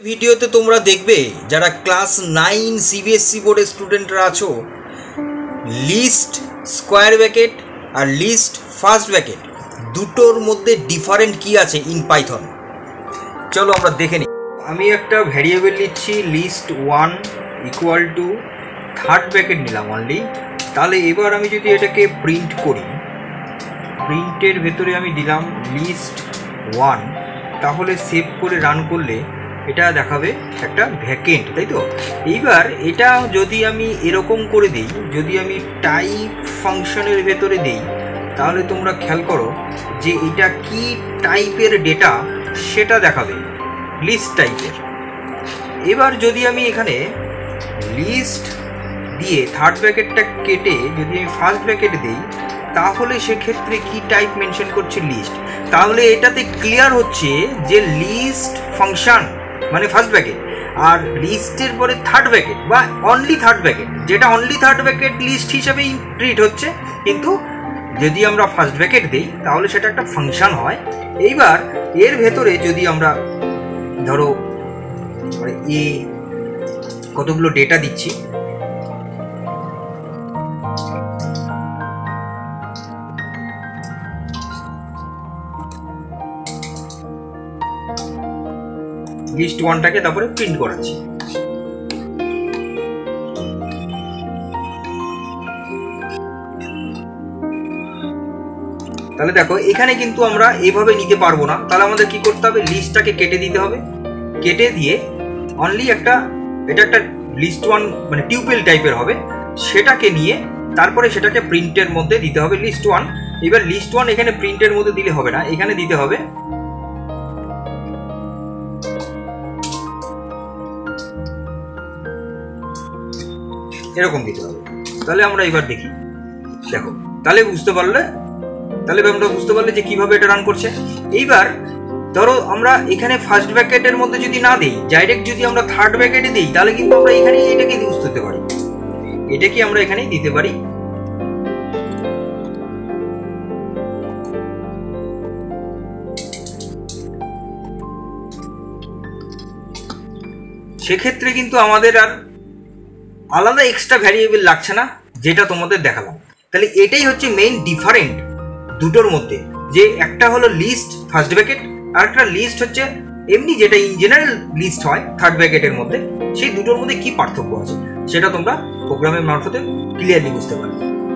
ভিডিওতে তোমরা দেখবে যারা ক্লাস 9 সিবিএসসি বোর্ডের স্টুডেন্টরা আছো, লিস্ট স্কোয়ার ব্র্যাকেট আর লিস্ট ফার্স্ট ব্র্যাকেট দুটোর মধ্যে ডিফারেন্ট কি আছে ইন পাইথন। চলো আমরা দেখে নিই। আমি একটা ভ্যারিয়েবল নিচ্ছি list 1 equal to third bracket নিলাম অনলি। তাহলে এবার আমি যদি এটাকে প্রিন্ট করি, প্রিন্টের ভেতরে আমি দিলাম লিস্ট 1, তাহলে সেভ করে রান করলে এটা দেখাবে একটা ভ্যাকেন্ট, তাই তো। এইবার এটা যদি আমি এরকম করে দিই, যদি আমি টাইপ ফাংশনের ভেতরে দিই, তাহলে তোমরা খেয়াল করো যে এটা কি টাইপের ডেটা সেটা দেখাবে, লিস্ট টাইপের। এবার যদি আমি এখানে লিস্ট দিয়ে থার্ড ব্র্যাকেটটা কেটে যদি আমি ফার্স্ট ব্র্যাকেট দিই, তাহলে সেক্ষেত্রে কি টাইপ মেনশন করছে লিস্ট। তাহলে এটাতে ক্লিয়ার হচ্ছে যে লিস্ট ফাংশন মানে ফার্স্ট ব্র্যাকেট, আর লিস্টের পরে থার্ড ব্র্যাকেট বা অনলি থার্ড ব্র্যাকেট, যেটা অনলি থার্ড ব্র্যাকেট লিস্ট হিসাবেই ট্রিট হচ্ছে। কিন্তু যদি আমরা ফার্স্ট ব্র্যাকেট দিই তাহলে সেটা একটা ফাংশন হয়। এইবার এর ভেতরে যদি আমরা ধরো এ কতগুলো ডেটা দিচ্ছি, লিস্ট 1টাকে তারপরে প্রিন্ট করাচ্ছি। তাহলে দেখো এখানে কিন্তু আমরা এইভাবে নিতে পারবো না, তাহলে আমাদের কি করতে হবে, লিস্টটাকে কেটে দিতে হবে। কেটে দিয়ে অনলি এটা একটা লিস্ট 1 মানে টিউপেল টাইপের হবে, সেটাকে নিয়ে তারপরে সেটাকে প্রিন্টের মধ্যে দিতে হবে লিস্ট 1। এবার লিস্ট 1 এখানে প্রিন্টের মধ্যে দিলে হবে না, এখানে দিতে হবে এরকম দিতে হবে। তাহলে আমরা এবার দেখি, দেখো তাহলে বুঝতে পারলে যে কিভাবে এটা রান করছে। এইবার ধরো আমরা এখানে ফার্স্ট ব্র্যাকেটের মধ্যে যদি না দেই, ডাইরেক্ট যদি আমরা থার্ড ব্র্যাকেটে দিই, তাহলে কিন্তু আমরা এখানে এটাকে ইউজ করতে পারি, এটাকে আমরা এখানেই দিতে পারি। সেক্ষেত্রে কিন্তু আমাদের আর আলাদা এক্সট্রা ভ্যারিয়েবল লাগছে না, যেটা তোমাদের দেখালাম। তাহলে এটাই হচ্ছে মেইন ডিফারেন্ট দুটোর মধ্যে, যে একটা হলো লিস্ট ফার্স্ট ব্র্যাকেট আর একটা লিস্ট হচ্ছে এমনি যেটা ইন জেনারেল লিস্ট হয় থার্ড ব্র্যাকেটের মধ্যে। সেই দুটোর মধ্যে কি পার্থক্য আছে সেটা তোমরা প্রোগ্রামের মারফতে ক্লিয়ারলি বুঝতে পারবে।